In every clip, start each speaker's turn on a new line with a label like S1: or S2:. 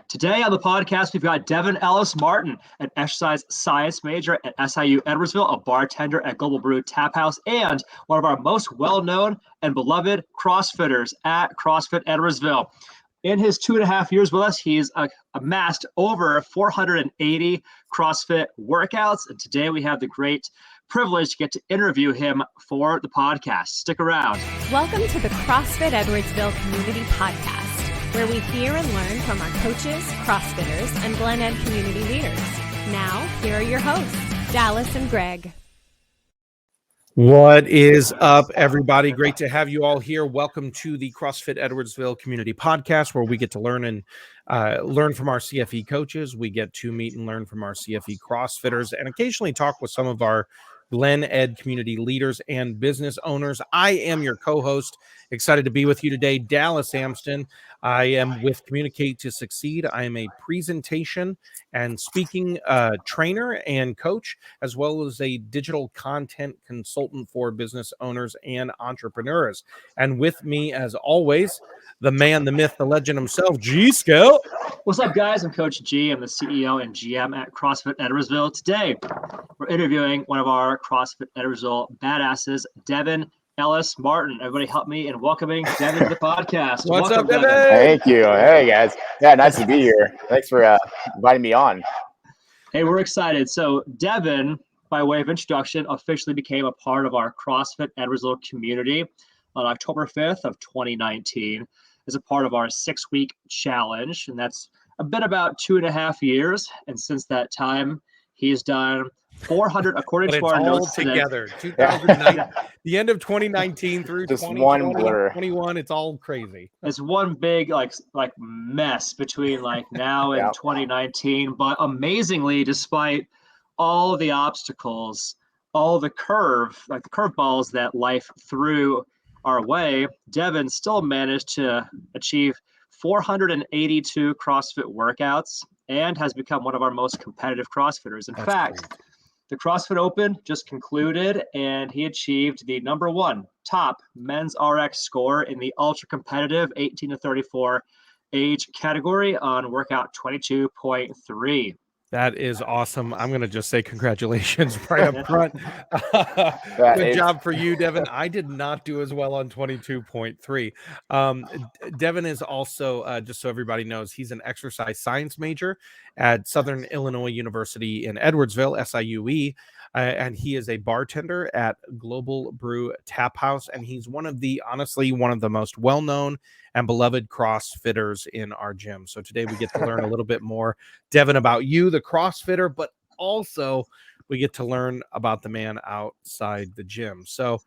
S1: Today on the podcast, we've got Devin Ellis Martin, an exercise science major at SIU Edwardsville, a bartender at Global Brew Tap House, and one of our most well-known and beloved CrossFitters at CrossFit Edwardsville. In his 2.5 years with us, he's amassed over 480 CrossFit workouts, and today we have the great privilege to get to interview him for the podcast. Stick around.
S2: Welcome to the CrossFit Edwardsville Community Podcast, where we hear and learn from our coaches, CrossFitters, and Glen Ed community leaders. Now, here are your hosts, Dallas and Greg.
S3: What is up, everybody? Great to have you all here. Welcome to the CrossFit Edwardsville Community Podcast, where we get to learn from our CFE coaches. We get to meet and learn from our CFE CrossFitters and occasionally talk with some of our Glen Ed community leaders and business owners. I am your co-host. Excited to be with you today, Dallas Amston. I am with Communicate to Succeed. I am a presentation and speaking trainer and coach, as well as a digital content consultant for business owners and entrepreneurs. And with me, as always, the man, the myth, the legend himself, G Scout.
S1: What's up, guys? I'm Coach G. I'm the CEO and GM at CrossFit Edwardsville. Today, we're interviewing one of our CrossFit Edwardsville badasses, Devin Ellis Martin. Everybody help me in welcoming Devin to the podcast.
S3: What's
S1: Welcome,
S3: up, Devin?
S4: Thank you. Hey, guys. Yeah, nice to be here. Thanks for inviting me on.
S1: Hey, we're excited. So Devin, by way of introduction, officially became a part of our CrossFit Edwardsville community on October 5th of 2019 as a part of our 6-week challenge. And that's been about 2.5 years. And since that time, he's done 400, according to our notes
S3: together.
S1: Today.
S3: 2009, the end of 2019 through
S4: Just
S3: 2020,
S4: one blur.
S3: 21. It's all crazy.
S1: It's one big like mess between now and 2019. But amazingly, despite all the obstacles, all the curveballs that life threw our way, Devin still managed to achieve 482 CrossFit workouts and has become one of our most competitive CrossFitters. In fact,
S3: great.
S1: The CrossFit Open just concluded, and he achieved the #1 top men's RX score in the ultra competitive 18 to 34 age category on workout 22.3.
S3: That is awesome. I'm going to just say congratulations right up front. Good job for you, Devin. I did not do as well on 22.3. Devin is also, just so everybody knows, he's an exercise science major at Southern Illinois University in Edwardsville, SIUE, and he is a bartender at Global Brew Tap House, and he's honestly one of the most well-known and beloved CrossFitters in our gym. So today we get to learn a little bit more, Devin, about you, the CrossFitter, but also we get to learn about the man outside the gym. So,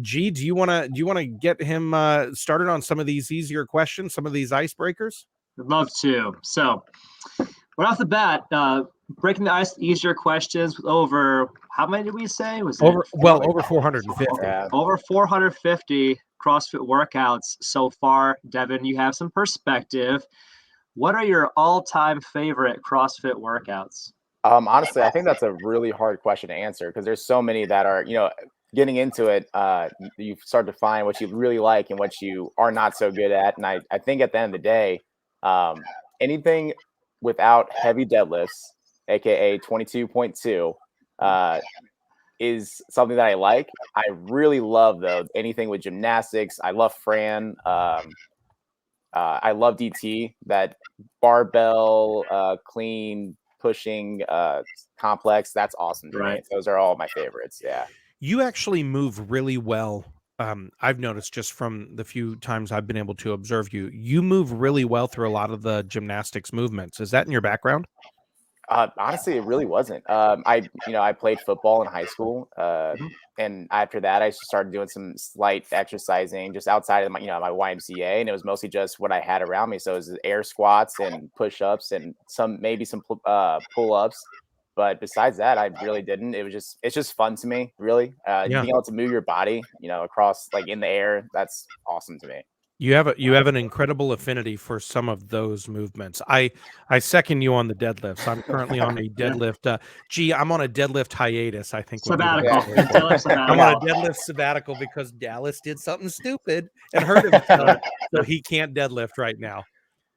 S3: G, do you want to get him started on some of these easier questions, some of these icebreakers?
S1: I'd love to. So, right off the bat, breaking the ice, easier questions with over, how many did we say?
S3: Over 450.
S4: Yeah.
S1: Over 450 CrossFit workouts so far. Devin, you have some perspective. What are your all-time favorite CrossFit workouts?
S4: Honestly, I think that's a really hard question to answer because there's so many that are, getting into it, you start to find what you really like and what you are not so good at. And I think at the end of the day, anything without heavy deadlifts, aka 22.2, is something that I like. I really love though anything with gymnastics. I love Fran. I love DT, that barbell clean pushing complex. That's awesome to me. Those are all my favorites. Yeah.
S3: You actually move really well. I've noticed just from the few times I've been able to observe you, you move really well through a lot of the gymnastics movements. Is that in your background?
S4: Honestly, it really wasn't. I played football in high school, and after that, I started doing some slight exercising just outside of my YMCA, and it was mostly just what I had around me. So it was air squats and push-ups and maybe some pull-ups. But besides that, I really didn't. It's just fun to me, really. Being able to move your body, across in the air, that's awesome to me.
S3: You have an incredible affinity for some of those movements. I second you on the deadlifts. I'm currently on a deadlift. I'm on a deadlift hiatus. I think
S1: sabbatical.
S3: I'm on a deadlift sabbatical because Dallas did something stupid and hurt himself, so he can't deadlift right now.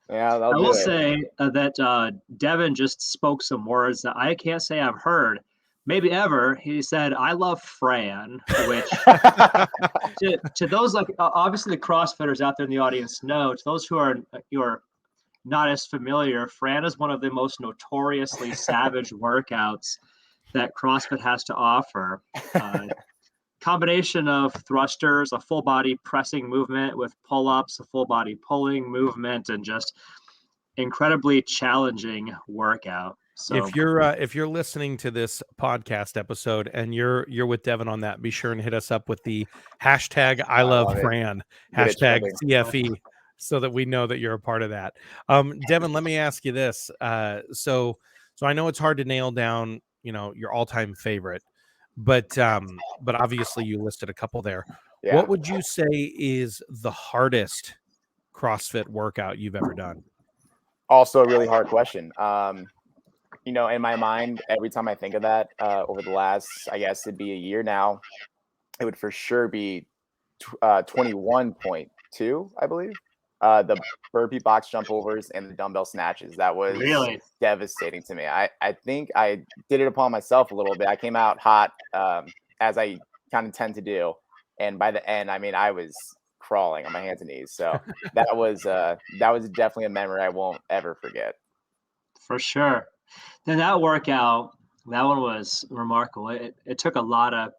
S4: Yeah,
S1: I will say that Devin just spoke some words that I can't say I've heard, maybe ever. He said, "I love Fran," which to those like obviously the CrossFitters out there in the audience know. To those who are not as familiar, Fran is one of the most notoriously savage workouts that CrossFit has to offer. Combination of thrusters, a full body pressing movement with pull-ups, a full body pulling movement, and just incredibly challenging workout. So
S3: if you're listening to this podcast episode and you're with Devin on that, be sure and hit us up with the hashtag I love Fran, hashtag CFE, so that we know that you're a part of that. Devin, let me ask you this. So I know it's hard to nail down, your all-time favorite, but obviously you listed a couple there. Yeah. What would you say is the hardest CrossFit workout you've ever done?
S4: Also a really hard question. In my mind, every time I think of that, over the last, I guess it'd be a year now, it would for sure be 21.2, I believe. The burpee box jump overs and the dumbbell snatches. That was really devastating to me. I think I did it upon myself a little bit. I came out hot, as I kind of tend to do. And by the end, I was crawling on my hands and knees. So that was definitely a memory I won't ever forget.
S1: For sure. Then that workout, that one was remarkable. It took a lot of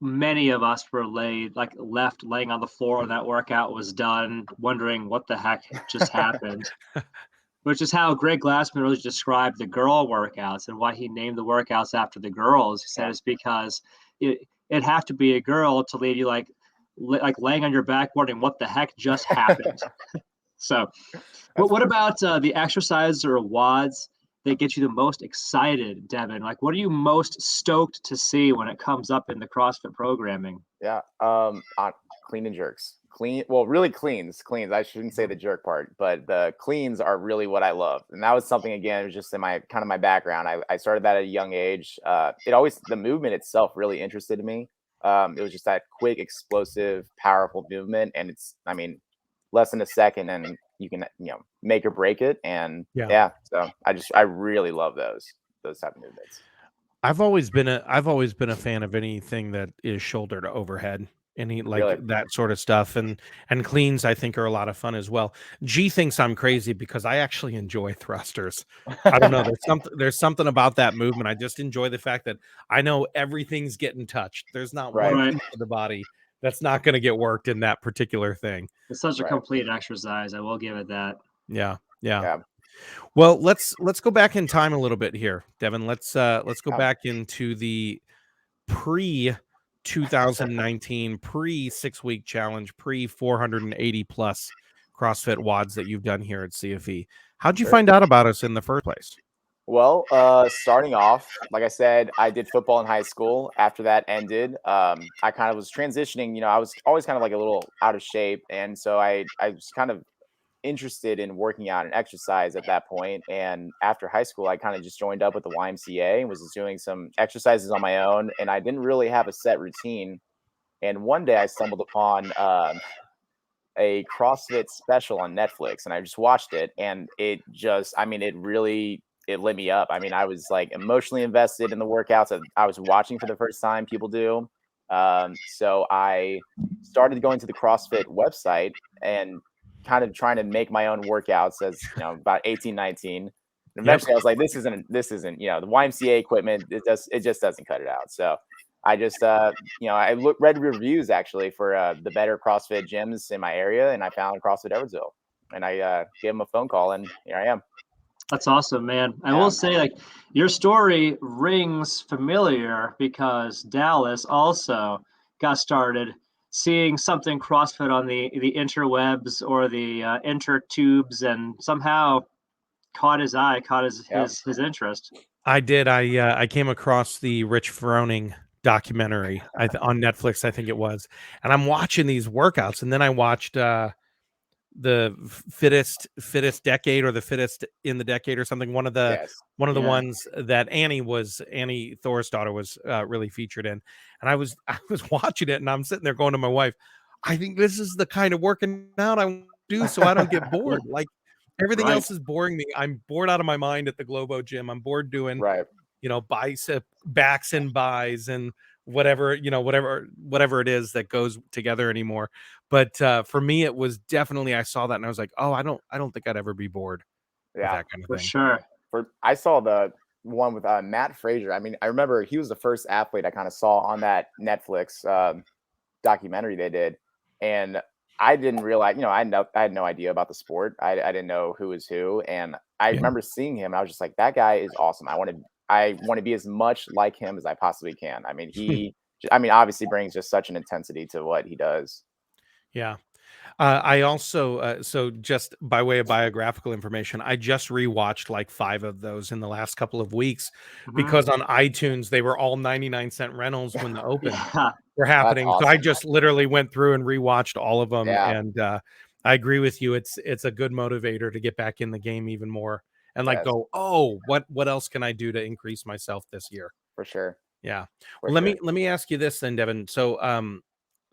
S1: many of us were left laying on the floor when that workout was done, wondering what the heck just happened. Which is how Greg Glassman really described the girl workouts and why he named the workouts after the girls. He said it's because it'd have to be a girl to leave you like laying on your back wondering what the heck just happened. So what about the exercises or WODs that get you the most excited, Devin? Like, what are you most stoked to see when it comes up in the CrossFit programming?
S4: Yeah, clean and jerks. Really cleans. I shouldn't say the jerk part, but the cleans are really what I love. And that was something, again, it was just in my background. I started that at a young age. The movement itself really interested me. It was just that quick, explosive, powerful movement. And it's, less than a second and you can, make or break it. And so I really love those type of movements.
S3: I've always been a fan of anything that is shoulder to overhead, that sort of stuff, and cleans I think are a lot of fun as well. G thinks I'm crazy because I actually enjoy thrusters. I don't know. There's something about that movement. I just enjoy the fact that I know everything's getting touched. There's not one piece of the body that's not going to get worked in that particular thing.
S1: It's such a complete exercise. I will give it that.
S3: Yeah. Well, let's go back in time a little bit here, Devin. Let's go back into the pre-2019, pre-6-week challenge, pre-480 plus CrossFit WODs that you've done here at CFE. How'd you find out about us in the first place?
S4: Well, starting off, like I said, I did football in high school. After that ended, I kind of was transitioning. I was always kind of like a little out of shape. And so I was kind of interested in working out and exercise at that point. And after high school, I kind of just joined up with the YMCA and was just doing some exercises on my own. And I didn't really have a set routine. And one day I stumbled upon a CrossFit special on Netflix, and I just watched it. And it just, it lit me up. I was like emotionally invested in the workouts I was watching for the first time people do. So I started going to the CrossFit website and kind of trying to make my own workouts as, about 18, 19. And eventually I was like, this isn't, the YMCA equipment, it just doesn't cut it out. So I just, I read reviews actually for the better CrossFit gyms in my area, and I found CrossFit Edwardsville, and I gave them a phone call, and here I am.
S1: That's awesome, man. I will say, your story rings familiar because Dallas also got started seeing something CrossFit on the interwebs or the intertubes, and somehow caught his eye, caught his interest.
S3: I did. I came across the Rich Froning documentary on Netflix, I think it was, and I'm watching these workouts, and then I watched the fittest decade or the fittest in the decade or something. One of the ones that Annie Thor's daughter was really featured in. And I was watching it, and I'm sitting there going to my wife, I think this is the kind of working out I do so I don't get bored? Like everything
S1: Right.
S3: else is boring me. I'm bored out of my mind at the Globo gym. I'm bored doing,
S4: Right.
S3: bicep backs and buys and whatever, whatever it is that goes together anymore. But for me, it was definitely, I saw that and I was like, oh, I don't think I'd ever be bored with
S4: Yeah.
S3: that kind of
S1: For
S3: thing.
S1: sure.
S4: I saw the one with Matt Frazier. I mean, I remember he was the first athlete I kind of saw on that Netflix documentary they did, and I didn't realize, I had no idea about the sport. I didn't know who was who, and I
S3: Yeah.
S4: remember seeing him. And I was just like, that guy is awesome. I want to be as much like him as I possibly can. I mean, obviously brings just such an intensity to what he does.
S3: Yeah. I also, so just by way of biographical information, I just rewatched like 5 of those in the last couple of weeks because on iTunes, they were all 99-cent rentals when the open
S1: Yeah.
S3: were happening. So I
S4: awesome.
S3: just literally went through and rewatched all of them.
S4: Yeah.
S3: And I agree with you. It's a good motivator to get back in the game even more and like
S4: Yes.
S3: go, oh, what else can I do to increase myself this year?
S4: For sure.
S3: Yeah.
S4: For
S3: Well,
S4: sure.
S3: let me ask you this then, Devin.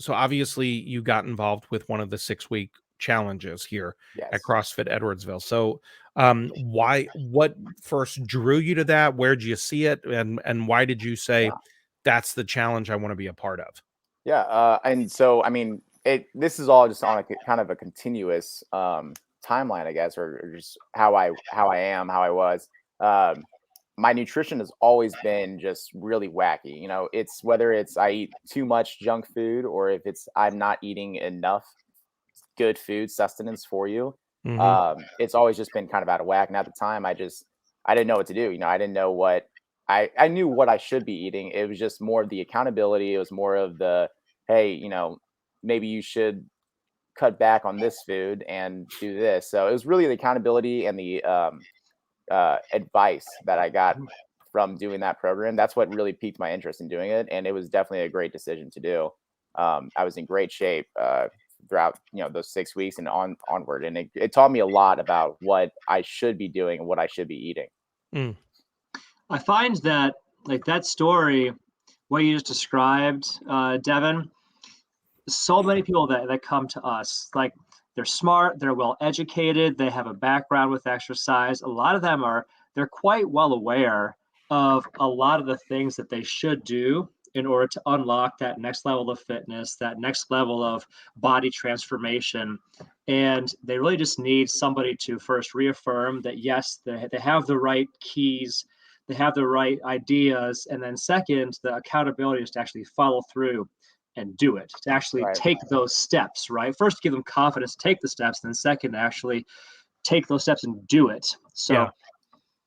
S3: So obviously you got involved with one of the 6-week challenges here
S4: Yes.
S3: at CrossFit Edwardsville. So what first drew you to that? Where'd you see it? And why did you say that's the challenge I want to be a part of?
S4: Yeah. And so, I mean, this is all just on a kind of a continuous timeline, I guess, or just how I am, how I was. My nutrition has always been just really wacky. It's whether it's I eat too much junk food or if it's I'm not eating enough good food sustenance for you. It's always just been kind of out of whack. And at the time, I didn't know what to do. I didn't know what I knew what I should be eating. It was just more of the accountability. It was more of the, hey, maybe you should cut back on this food and do this. So it was really the accountability and the advice that I got from doing that program. That's what really piqued my interest in doing it, and it was definitely a great decision to do. I was in great shape throughout those 6 weeks and onward, and it taught me a lot about what I should be doing and what I should be eating.
S1: I find that like that story, what you just described, Devin, so many people that come to us, like they're smart, they're well educated, they have a background with exercise. A lot of them they're quite well aware of a lot of the things that they should do in order to unlock that next level of fitness, that next level of body transformation. And they really just need somebody to first reaffirm that, yes, they have the right keys, they have the right ideas. And then second, the accountability is to actually follow through and do it, to actually take those steps, right? First, give them confidence to take the steps, then second, to actually take those steps and do it. So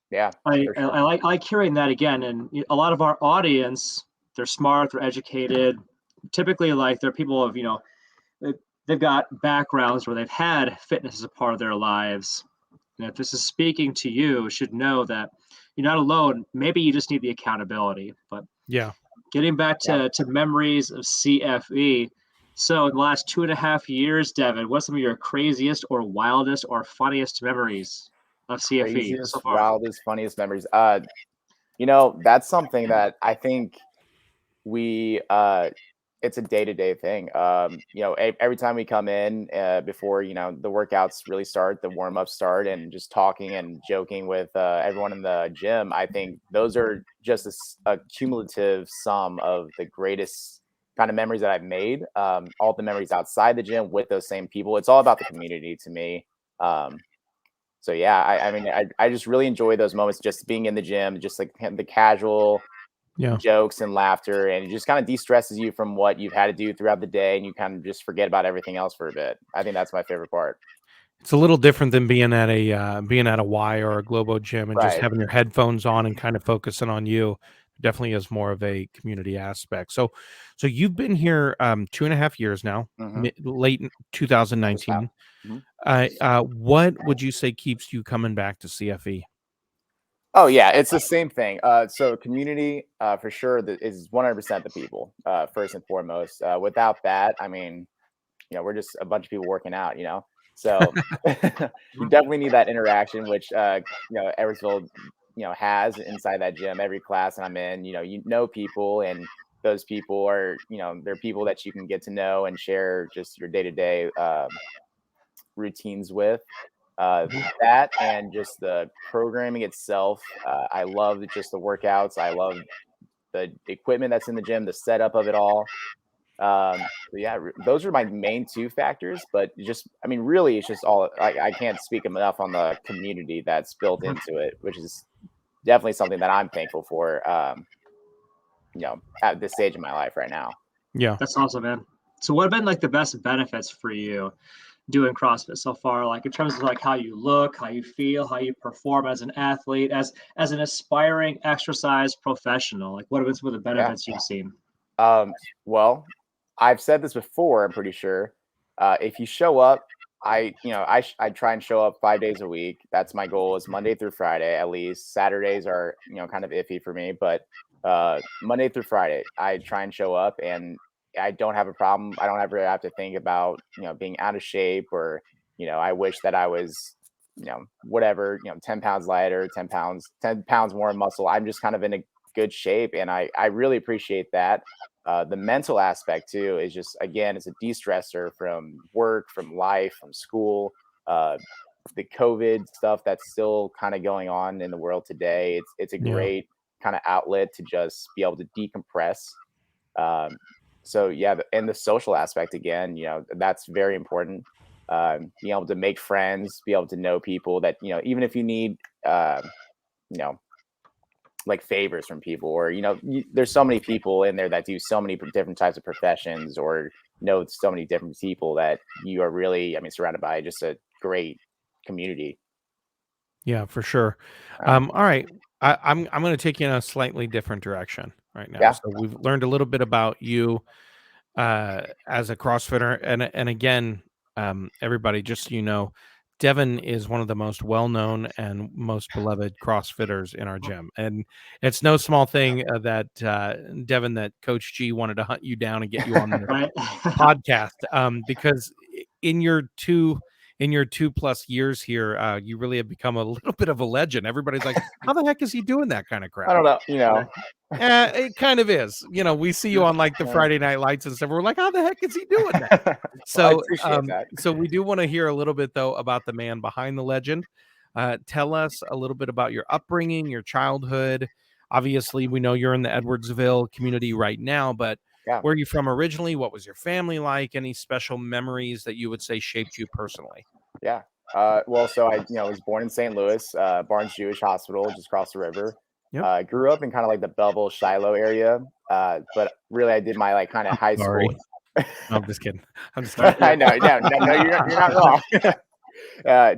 S4: yeah,
S1: I
S4: sure.
S1: like hearing that again. And a lot of our audience, they're smart, they're educated. Typically, like they're people of, they've got backgrounds where they've had fitness as a part of their lives. And if this is speaking to you, you should know that you're not alone. Maybe you just need the accountability. But getting back to memories of CFE. So in the last 2.5 years, Devin, what's some of your craziest or wildest or funniest memories of CFE
S4: Craziest,
S1: so far?
S4: wildest, funniest memories. That's something that I think it's a day-to-day thing. Every time we come in before, the workouts really start, the warm-ups start, and just talking and joking with everyone in the gym, I think those are just a cumulative sum of the greatest kind of memories that I've made. All the memories outside the gym with those same people. It's all about the community to me. So yeah, I just really enjoy those moments, just being in the gym, just like the casual jokes and laughter, and it just kind of de-stresses you from what you've had to do throughout the day, and you kind of just forget about everything else for a bit. I think that's my favorite part.
S3: It's a little different than being at a Y or a Globo gym and just having your headphones on and kind of focusing on you. Definitely is more of a community aspect. So you've been here 2.5 years now, late 2019. What would you say keeps you coming back to CFE?
S4: Oh yeah, it's the same thing. So community for sure is 100% the people first and foremost. Without that, we're just a bunch of people working out, So you definitely need that interaction, which Edwardsville has inside that gym. Every class that I'm in, people, and those people are they're people that you can get to know and share just your day-to-day routines with. That and just the programming itself. I love just the workouts. I love the equipment that's in the gym, the setup of it all. Those are my main two factors. But just, I mean, really, it's just all. I can't speak enough on the community that's built into it, which is definitely something that I'm thankful for. At this stage of my life right now.
S1: Yeah, that's awesome, man. So, what have been like the best benefits for you doing CrossFit so far, like in terms of like how you look, how you feel, how you perform as an athlete, as an aspiring exercise professional? Like, what have been some of the benefits you've seen?
S4: Well, I've said this before, I'm pretty sure. If you show up, I try and show up 5 days a week. That's my goal, is Monday through Friday at least. Saturdays are kind of iffy for me, but Monday through Friday I try and show up, and I don't have a problem. I don't ever have to think about, being out of shape, or, I wish that I was, whatever, 10 pounds lighter, 10 pounds more muscle. I'm just kind of in a good shape. And I really appreciate that. The mental aspect too is just, again, it's a de-stressor from work, from life, from school, the COVID stuff that's still kind of going on in the world today. It's a great kind of outlet to just be able to decompress. So yeah, and the social aspect, again, that's very important. Being able to make friends, be able to know people that, even if you need, like favors from people, or, there's so many people in there that do so many different types of professions, or know so many different people, that you are really, surrounded by just a great community.
S3: Yeah, for sure. All right. I'm going to take you in a slightly different direction right now. So we've learned a little bit about you as a CrossFitter, and again, everybody, just so Devin is one of the most well-known and most beloved CrossFitters in our gym, and it's no small thing that Devin, that Coach G wanted to hunt you down and get you on the podcast, because in your 2+ years here, you really have become a little bit of a legend. Everybody's like, how the heck is he doing that kind of crap?
S4: I don't know,
S3: it kind of is. We see you on like the Friday Night Lights and stuff. We're like, how the heck is he doing that? So, so we do want to hear a little bit though about the man behind the legend. Tell us a little bit about your upbringing, your childhood. Obviously, we know you're in the Edwardsville community right now, but where are you from originally? What was your family like? Any special memories that you would say shaped you personally?
S4: Yeah. Well, so I, was born in St. Louis, Barnes Jewish Hospital, just across the river. Grew up in kind of like the Belleville, Shiloh area. But really, I did my like kind of high school.
S3: No, I'm just kidding.
S4: I know. No, you're not wrong.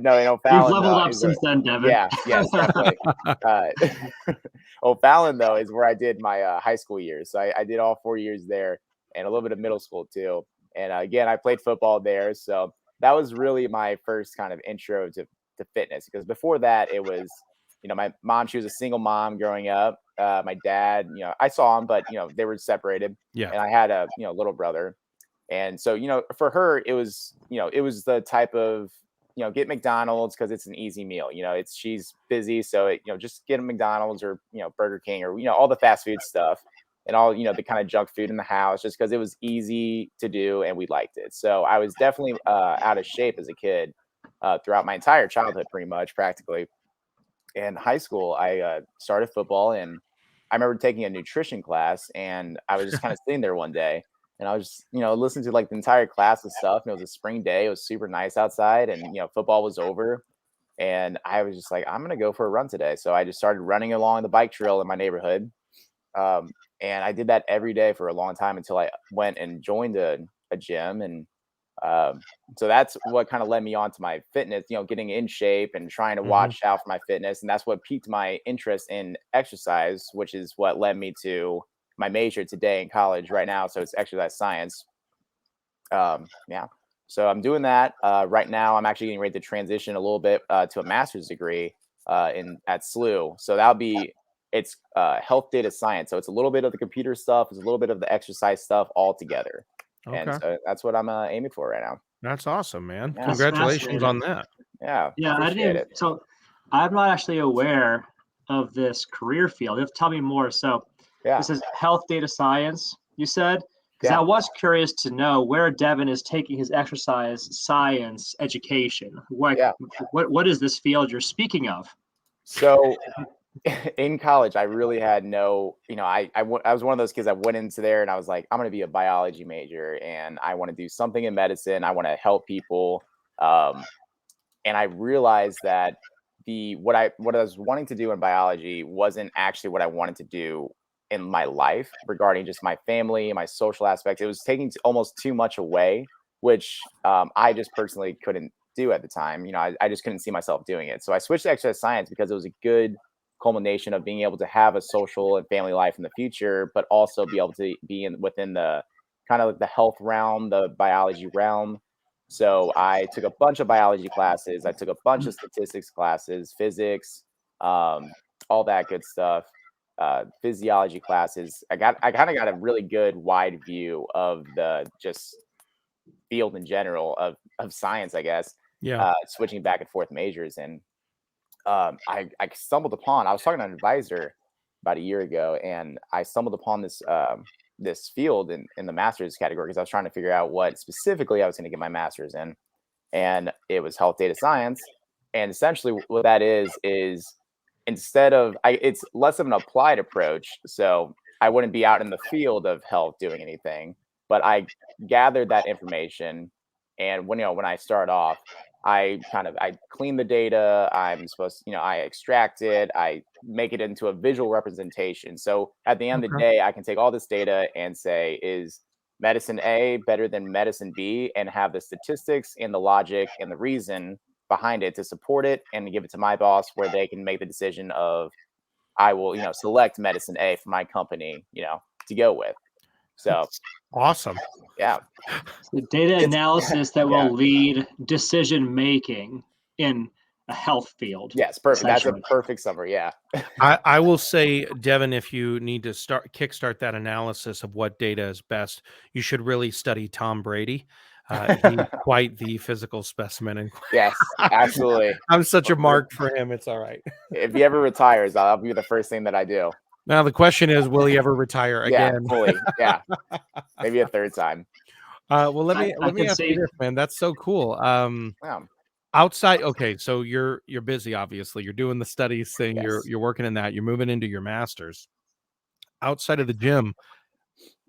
S4: No, O'Fallon.
S1: You've leveled up since then, Devin.
S4: Yes, definitely. O'Fallon, though, is where I did my high school years. So I did all 4 years there, and a little bit of middle school too. And again, I played football there. So that was really my first kind of intro to fitness, because before that, it was, my mom, she was a single mom growing up. My dad, I saw him, but, they were separated.
S3: Yeah.
S4: And I had a, little brother. And so, for her, it was the type of, get McDonald's because it's an easy meal. She's busy. So, just get a McDonald's, or, Burger King, or, all the fast food stuff, and all, the kind of junk food in the house, just because it was easy to do and we liked it. So I was definitely out of shape as a kid throughout my entire childhood, pretty much, practically. In high school, I started football, and I remember taking a nutrition class, and I was just kind of sitting there one day, and I was just, listening to like the entire class and stuff. And it was a spring day. It was super nice outside, and, football was over. And I was just like, I'm going to go for a run today. So I just started running along the bike trail in my neighborhood. And I did that every day for a long time, until I went and joined a gym. And so that's what kind of led me on to my fitness, getting in shape and trying to watch out for my fitness. And that's what piqued my interest in exercise, which is what led me to my major today in college right now. So it's exercise science. So I'm doing that right now. I'm actually getting ready to transition a little bit to a master's degree at SLU. So it's health data science. So it's a little bit of the computer stuff, it's a little bit of the exercise stuff all together. Okay. And so that's what I'm aiming for right now.
S3: That's awesome, man. Yeah, congratulations on that.
S4: Yeah.
S1: I didn't. So I'm not actually aware of this career field. You have to tell me more. So this is health data science, you said. Because I was curious to know where Devin is taking his exercise science education. What is this field you're speaking of?
S4: So in college, I really had no, I was one of those kids that went into there and I was like, I'm going to be a biology major and I want to do something in medicine. I want to help people. And I realized that what I was wanting to do in biology wasn't actually what I wanted to do in my life regarding just my family and my social aspects. It was taking almost too much away, which I just personally couldn't do at the time. I just couldn't see myself doing it. So I switched to exercise science because it was a good culmination of being able to have a social and family life in the future, but also be able to be within the kind of the health realm, the biology realm. So I took a bunch of biology classes. I took a bunch of statistics classes, physics, all that good stuff. Physiology classes. I kind of got a really good wide view of the just field in general of science, I guess.
S3: Yeah.
S4: Switching back and forth majors. And I stumbled upon, I was talking to an advisor about a year ago, and I stumbled upon this this field in the master's category because I was trying to figure out what specifically I was going to get my master's in. And it was health data science. And essentially what that is instead of, it's less of an applied approach. So I wouldn't be out in the field of health doing anything, but I gathered that information. And when I start off, I clean the data. I'm supposed to, I extract it. I make it into a visual representation. So at the end of the day, I can take all this data and say, is medicine A better than medicine B, and have the statistics and the logic and the reason behind it to support it and give it to my boss where they can make the decision of, I will, select medicine A for my company, to go with. So
S3: awesome.
S4: Yeah.
S1: The data analysis that will lead decision making in a health field.
S4: Yes, perfect. That's a perfect summary. Yeah.
S3: I will say, Devin, if you need to kickstart that analysis of what data is best, you should really study Tom Brady. He's quite the physical specimen. And
S4: yes, absolutely.
S3: I'm such a mark for him. It's all right.
S4: If he ever retires, that'll be the first thing that I do.
S3: Now the question is, will he ever retire again?
S4: Yeah, fully. Yeah, maybe a third time.
S3: Well, let me ask you this, man. That's so cool. Outside, okay, so you're busy. Obviously, you're doing the studies thing. Yes. You're working in that. You're moving into your master's. Outside of the gym,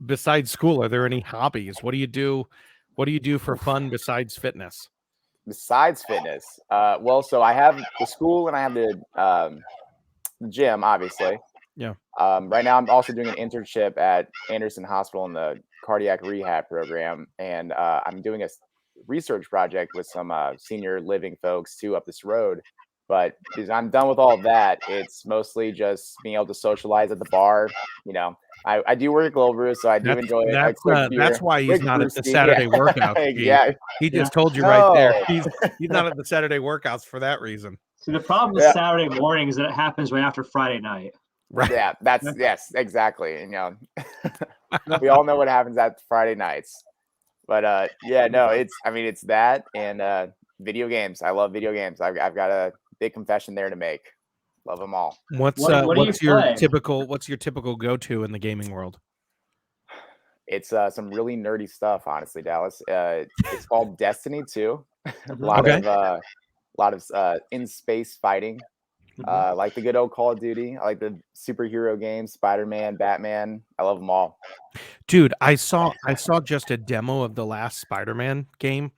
S3: besides school, are there any hobbies? What do you do? What do you do for fun besides fitness?
S4: Besides fitness, well, so I have the school and I have the gym, obviously.
S3: Yeah.
S4: Right now, I'm also doing an internship at Anderson Hospital in the cardiac rehab program, and I'm doing a research project with some senior living folks too up this road. But because I'm done with all of that, it's mostly just being able to socialize at the bar. I do work at Global Brew, so I do enjoy it.
S3: That's why he's not at the Saturday workouts.
S4: Yeah,
S3: he just told you right there. He's not at the Saturday workouts for that reason.
S1: So the problem with Saturday morning is that it happens right after Friday night.
S4: Right. Yeah, yes, exactly. And we all know what happens at Friday nights. But it's that and video games. I love video games. I've got a big confession there to make. Love them all.
S3: What's your typical go-to in the gaming world?
S4: It's some really nerdy stuff, honestly, Dallas. It's called Destiny 2. A lot of in space fighting. Like the good old Call of Duty. I like the superhero games, Spider-Man, Batman. I love them all.
S3: Dude, I saw just a demo of the last Spider-Man game,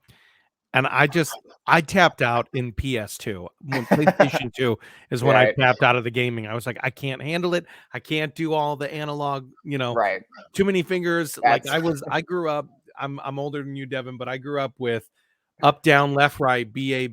S3: and I tapped out in PS2. When PlayStation 2 is when I tapped out of the gaming. I was like, I can't handle it. I can't do all the analog,
S4: right.
S3: Too many fingers. I grew up, I'm older than you, Devin, but I grew up with up, down, left, right, BA,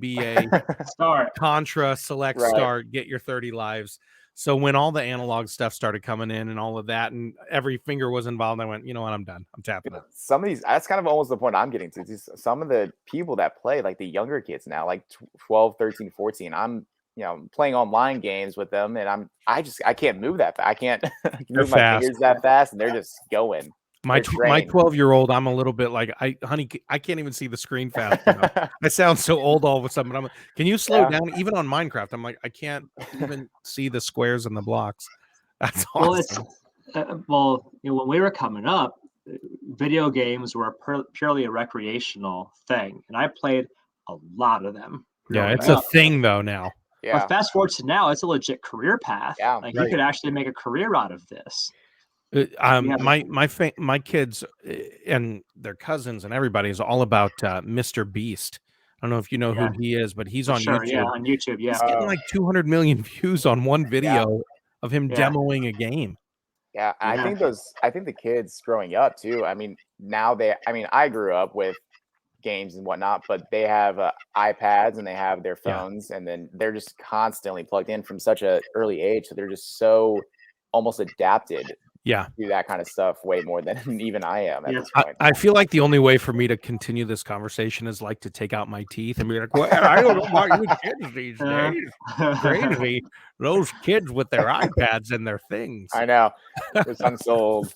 S1: start,
S3: Contra, select, start, get your 30 lives. So when all the analog stuff started coming in and all of that, and every finger was involved, I went, you know what, I'm done. I'm tapping it.
S4: Some of these, that's kind of almost the point I'm getting to. Some of the people that play, like the younger kids now, like 12, 13, 14, I'm, playing online games with them, and I can't move that fast. I can't move my fingers that fast, and they're just going.
S3: My 12-year-old, I'm a little bit like, honey, I can't even see the screen fast enough. I sound so old all of a sudden. But I'm like, can you slow down? Even on Minecraft, I'm like, I can't even see the squares and the blocks. That's awesome.
S1: When we were coming up, video games were purely a recreational thing, and I played a lot of them.
S3: Yeah, it's a thing though now.
S4: Yeah.
S1: But fast forward to now, it's a legit career path.
S4: Yeah,
S1: like you could actually make a career out of this.
S3: My kids and their cousins and everybody is all about Mr. Beast. I don't know if you know who he is, but he's on YouTube.
S1: Yeah, on YouTube. Yeah,
S3: he's getting like 200 million views on one video of him demoing a game.
S4: Yeah, I think the kids growing up too. I mean, now I grew up with games and whatnot, but they have iPads and they have their phones, and then they're just constantly plugged in from such an early age. So they're just so almost adapted do that kind of stuff way more than even I am at this point.
S3: I feel like the only way for me to continue this conversation is like to take out my teeth and be like, well, I don't know about you kids these days. Crazy. Those kids with their iPads and their things.
S4: I know. I'm so old.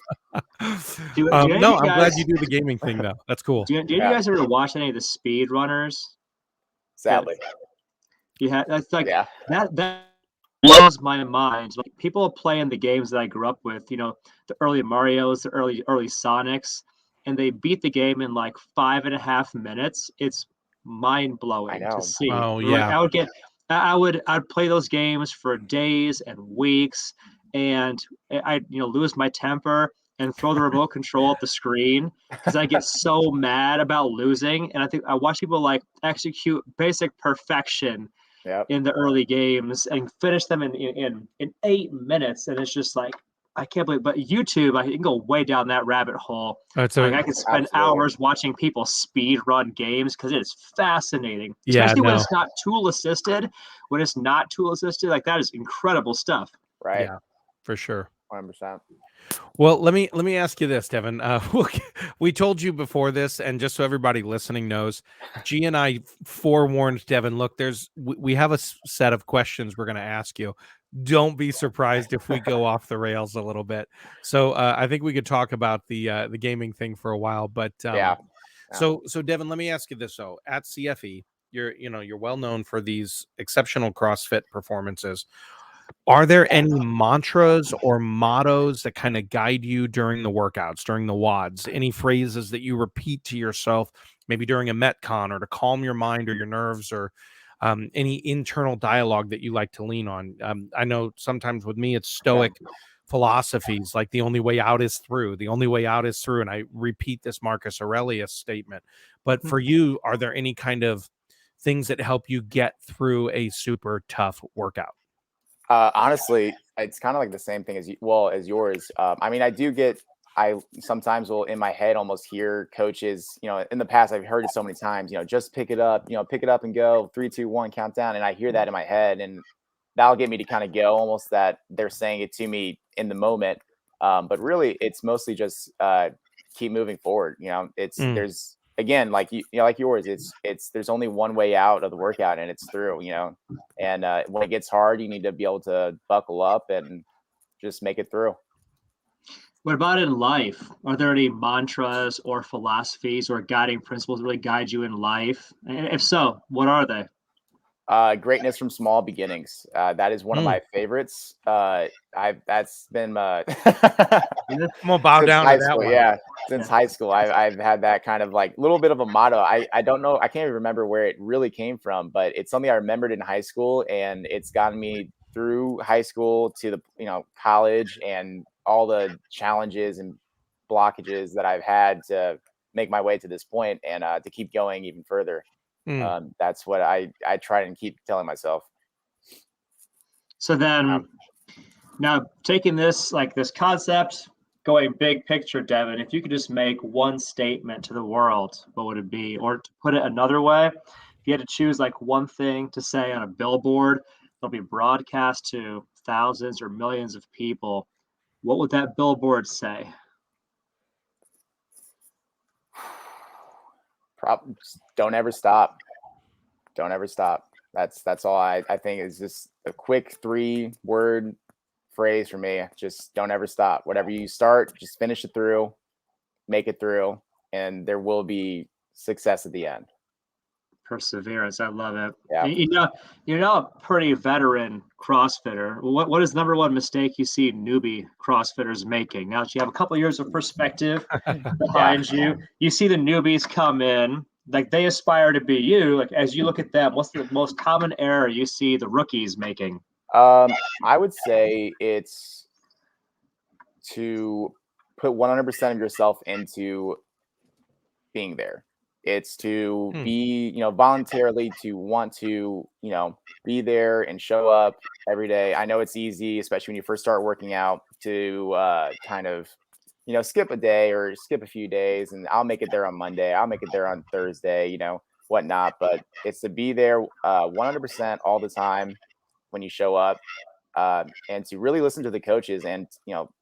S3: No, I'm glad you do the gaming thing though. That's cool.
S1: Do you guys ever watch any of the speed runners?
S4: Sadly.
S1: That's like that blows my mind. Like people playing the games that I grew up with, the early Marios, the early Sonics, and they beat the game in like 5.5 minutes. It's mind blowing to see.
S3: Oh yeah.
S1: Like I'd play those games for days and weeks, and I'd lose my temper and throw the remote control at the screen because I get so mad about losing. And I watch people like execute basic perfection in the early games and finish them in 8 minutes. And it's just like, I can't believe, but YouTube, I can go way down that rabbit hole. I can spend hours watching people speed run games because it is fascinating, especially when it's not tool assisted. When it's not tool assisted, like that is incredible stuff.
S4: Right.
S3: Yeah, for sure.
S4: 100%.
S3: Well, let me ask you this, Devin. We told you before this, and just so everybody listening knows, G and I forewarned Devin. Look, we have a set of questions we're going to ask you. Don't be surprised if we go off the rails a little bit. So I think we could talk about the gaming thing for a while. But So Devin, let me ask you this though. At CFE, you're well known for these exceptional CrossFit performances. Are there any mantras or mottos that kind of guide you during the workouts, during the WODs? Any phrases that you repeat to yourself, maybe during a Metcon, or to calm your mind or your nerves, or any internal dialogue that you like to lean on? I know sometimes with me, it's Stoic philosophies, like the only way out is through. The only way out is through. And I repeat this Marcus Aurelius statement. But for you, are there any kind of things that help you get through a super tough workout?
S4: Honestly, it's kind of like the same thing as yours. I mean, I sometimes will in my head almost hear coaches, in the past, I've heard it so many times, just pick it up and go 3, 2, 1, count down. And I hear that in my head, and that'll get me to kind of go, almost that they're saying it to me in the moment. But really it's mostly just keep moving forward. There's, again, like like yours, there's only one way out of the workout, and it's through, and when it gets hard, you need to be able to buckle up and just make it through.
S1: What about in life? Are there any mantras or philosophies or guiding principles that really guide you in life? And if so, what are they?
S4: Greatness from small beginnings. That is one of my favorites. That's been
S3: I'm gonna bow down to that one.
S4: Yeah, since high school, I've had that kind of like little bit of a motto. I don't know, I can't even remember where it really came from, but it's something I remembered in high school, and it's gotten me through high school to the college and all the challenges and blockages that I've had to make my way to this point, and to keep going even further. That's what I try and keep telling myself.
S1: So then now taking this concept, going big picture, Devin, if you could just make one statement to the world, what would it be? Or to put it another way, if you had to choose like one thing to say on a billboard that'll be broadcast to thousands or millions of people, what would that billboard say?
S4: Don't ever stop. Don't ever stop. That's all I think is just a quick 3-word phrase for me. Just don't ever stop. Whatever you start, just finish it through, make it through, and there will be success at the end.
S1: Perseverance. I love it.
S4: Yeah.
S1: You're now a pretty veteran CrossFitter. What is the number one mistake you see newbie CrossFitters making? Now that you have a couple years of perspective behind you, you see the newbies come in, like they aspire to be you. Like as you look at them, what's the most common error you see the rookies making?
S4: I would say it's to put 100% of yourself into being there. It's to be, voluntarily to want to, be there and show up every day. I know it's easy, especially when you first start working out, to kind of, skip a day or skip a few days, and I'll make it there on Monday. I'll make it there on Thursday, whatnot. But it's to be there 100% all the time when you show up. And to really listen to the coaches and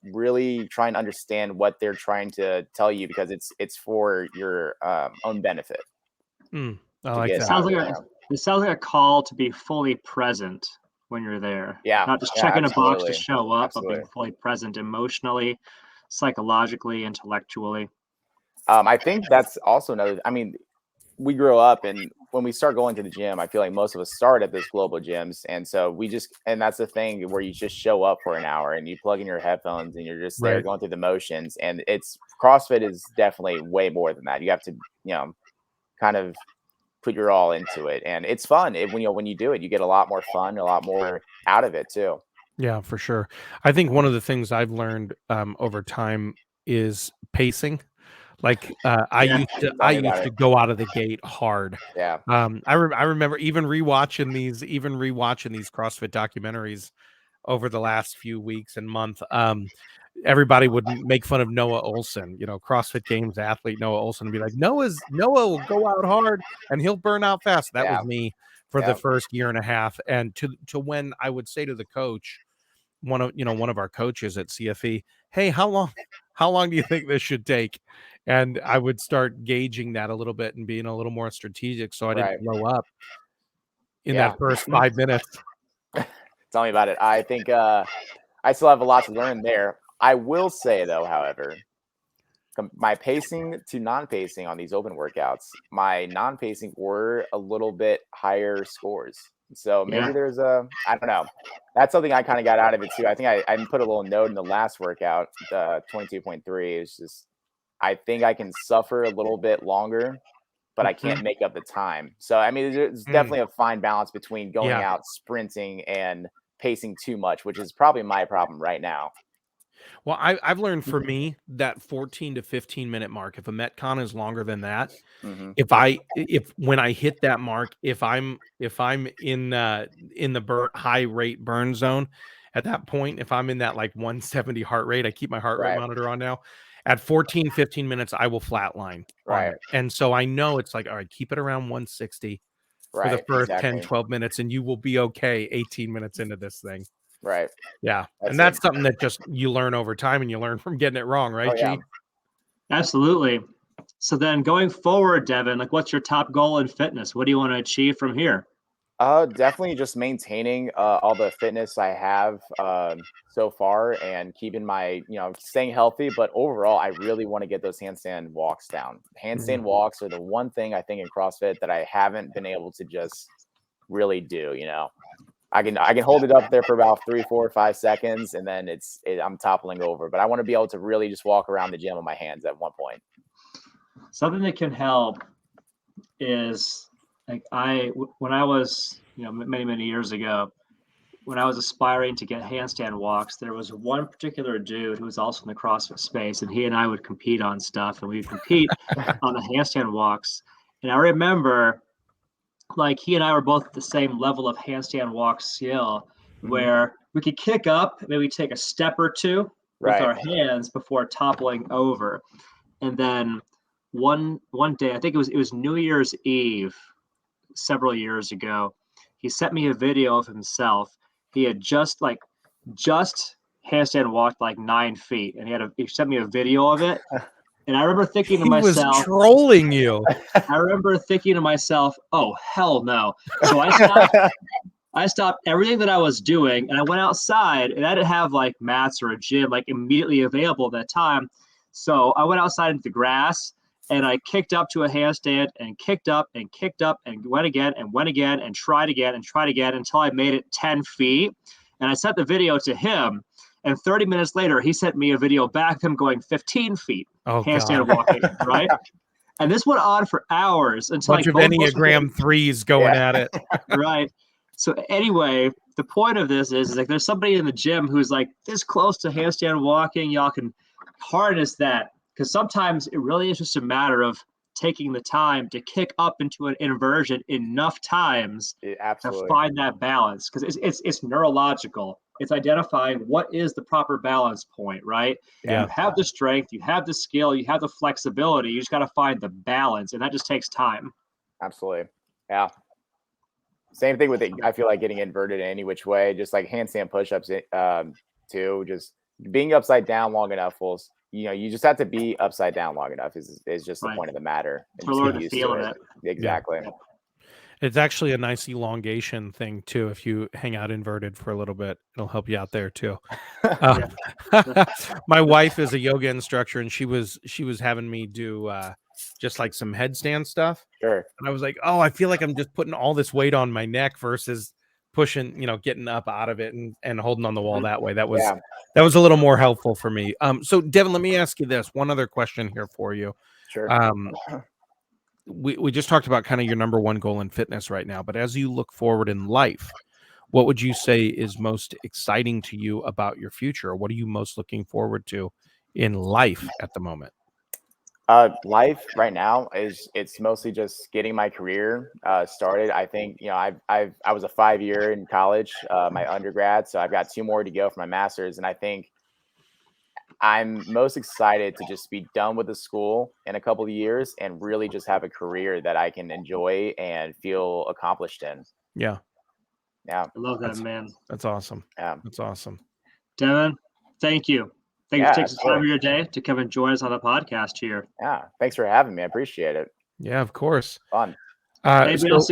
S4: really try and understand what they're trying to tell you, because it's for your own benefit.
S3: I like that.
S1: It sounds like a call to be fully present when you're there.
S4: Yeah,
S1: not just checking a box to show up,
S4: Absolutely.
S1: but being fully present emotionally, psychologically, intellectually.
S4: I think that's also another. I mean, we grow up, and when we start going to the gym, I feel like most of us start at those global gyms. And so and that's the thing where you just show up for an hour and you plug in your headphones and you're just there going through the motions. And CrossFit is definitely way more than that. You have to, kind of put your all into it. And it's fun. When you do it, you get a lot more fun, a lot more out of it too.
S3: Yeah, for sure. I think one of the things I've learned over time is pacing. Like I used to go out of the gate hard.
S4: Yeah.
S3: I remember even rewatching these CrossFit documentaries over the last few weeks and month. Everybody would make fun of Noah Olson, CrossFit Games athlete Noah Olson, and be like, Noah will go out hard and he'll burn out fast. That was me for the first year and a half. And to when I would say to the coach, one of our coaches at CFE, hey, how long do you think this should take? And I would start gauging that a little bit and being a little more strategic, so I didn't blow up in that first 5 minutes.
S4: Tell me about it. I think I still have a lot to learn there. I will say, though, however, my pacing to non-pacing on these open workouts, my non-pacing were a little bit higher scores. So maybe there's I don't know. That's something I kind of got out of it too. I think I put a little note in the last workout, the 22.3. It's just, I think I can suffer a little bit longer, but I can't make up the time. So, I mean, there's definitely a fine balance between going out sprinting and pacing too much, which is probably my problem right now.
S3: Well, I've learned for me that 14 to 15 minute mark, if a Metcon is longer than that, if when I hit that mark, if I'm in the high rate burn zone at that point, if I'm in that like 170 heart rate, I keep my heart rate monitor on now. At 14, 15 minutes, I will flatline.
S4: Right.
S3: And so I know it's like, all right, keep it around 160 for the first 10, 12 minutes, and you will be okay 18 minutes into this thing.
S4: Right.
S3: Yeah. That's something that just you learn over time, and you learn from getting it wrong, right, G?
S1: Absolutely. So then going forward, Devin, like what's your top goal in fitness? What do you want to achieve from here?
S4: Definitely just maintaining all the fitness I have so far and keeping my, staying healthy. But overall, I really want to get those handstand walks down. Handstand walks are the one thing I think in CrossFit that I haven't been able to just really do, I can hold it up there for about 3, 4, 5 seconds, and then I'm toppling over. But I want to be able to really just walk around the gym on my hands at one point.
S1: Something that can help is like when I was, many, many years ago, when I was aspiring to get handstand walks, there was one particular dude who was also in the CrossFit space, and he and I would compete on stuff, and we would compete on the handstand walks. And I remember, like, he and I were both at the same level of handstand walk skill, where we could kick up, maybe take a step or two with our hands before toppling over. And then one day, I think it was New Year's Eve several years ago, he sent me a video of himself. He had just handstand walked like 9 feet, and he sent me a video of it. And I remember thinking to myself,
S3: he was trolling you.
S1: I remember thinking to myself, oh, hell no. So I stopped everything that I was doing, and I went outside, and I didn't have like mats or a gym like immediately available at that time. So I went outside into the grass, And I kicked up to a handstand and kicked up and went again and tried again until I made it 10 feet. And I sent the video to him. And 30 minutes later, he sent me a video back of him going 15 feet, handstand walking, right? And this went on for hours until
S3: bunch of Enneagram 3s going at it.
S1: Right. So anyway, the point of this is like there's somebody in the gym who's like this close to handstand walking. Y'all can harness that. Because sometimes it really is just a matter of taking the time to kick up into an inversion enough times to find that balance. Because it's neurological. It's identifying what is the proper balance point, right?
S3: Yeah.
S1: You have the strength, you have the skill, you have the flexibility. You just got to find the balance, and that just takes time.
S4: Absolutely. Yeah. Same thing with it. I feel like getting inverted in any which way, just like handstand push-ups too. Just being upside down long enough will. You just have to be upside down long enough is just the point of the matter.
S1: To learn to feel it.
S4: Exactly.
S3: Yeah. It's actually a nice elongation thing too. If you hang out inverted for a little bit, it'll help you out there too. My wife is a yoga instructor, and she was having me do just like some headstand stuff.
S4: Sure.
S3: And I was like, oh, I feel like I'm just putting all this weight on my neck versus pushing, getting up out of it and holding on the wall that way. That was a little more helpful for me. So Devin, let me ask you this one other question here for you.
S4: Sure.
S3: We just talked about kind of your number one goal in fitness right now, but as you look forward in life, what would you say is most exciting to you about your future? What are you most looking forward to in life at the moment?
S4: Life right now it's mostly just getting my career started. I think I was a 5-year in college, my undergrad, so I've got 2 more to go for my master's, and I think I'm most excited to just be done with the school in a couple of years and really just have a career that I can enjoy and feel accomplished in.
S3: Yeah.
S1: I love that, man.
S3: That's awesome.
S4: Yeah,
S3: that's awesome.
S1: Devin, thank you. Thank you for taking some time of your day to come and join us on the podcast here.
S4: Yeah, thanks for having me. I appreciate it.
S3: Yeah, of course.
S4: Fun.
S1: Anybody else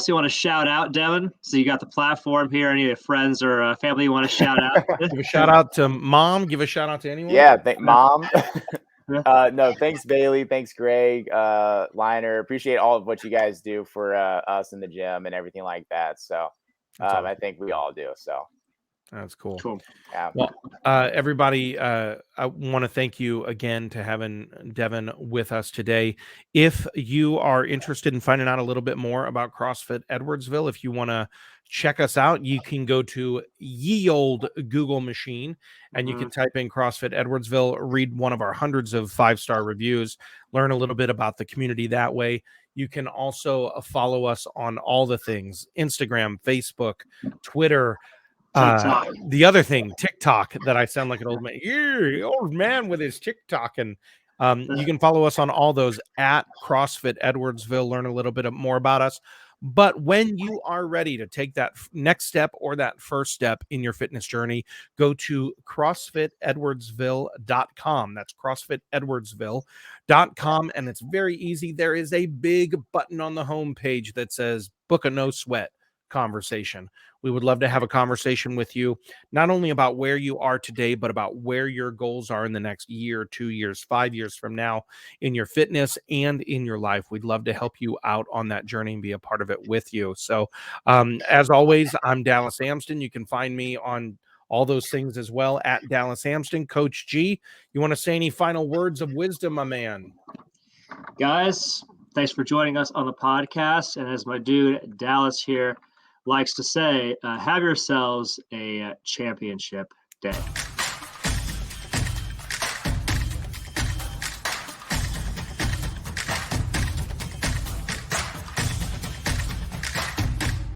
S1: you want to shout out, Devin? So you got the platform here. Any of your friends or family you want to shout out?
S3: Give a shout out to Mom. Give a shout out to anyone.
S4: Yeah, Mom. No, thanks Bailey. Thanks Greg, Liner. Appreciate all of what you guys do for us in the gym and everything like that. So I think we all do. So.
S3: That's cool.
S4: Yeah.
S3: Well, everybody, I want to thank you again to having Devin with us today. If you are interested in finding out a little bit more about CrossFit Edwardsville, if you want to check us out, you can go to ye old Google machine and you can type in CrossFit Edwardsville, read one of our hundreds of 5-star reviews, learn a little bit about the community that way. You can also follow us on all the things: Instagram, Facebook, Twitter, the other thing, TikTok, that I sound like an old man. Yeah, old man with his TikTok. And you can follow us on all those at CrossFit Edwardsville, learn a little bit more about us. But when you are ready to take that next step or that first step in your fitness journey, go to CrossFitEdwardsville.com. That's CrossFitEdwardsville.com. And it's very easy. There is a big button on the homepage that says book a no sweat conversation. We would love to have a conversation with you, not only about where you are today, but about where your goals are in the next year, 2 years, 5 years from now in your fitness and in your life. We'd love to help you out on that journey and be a part of it with you. So as always, I'm Dallas Amston. You can find me on all those things as well at Dallas Amston. Coach G, you want to say any final words of wisdom, my man?
S1: Guys, thanks for joining us on the podcast. And as my dude Dallas here likes to say, have yourselves a championship day.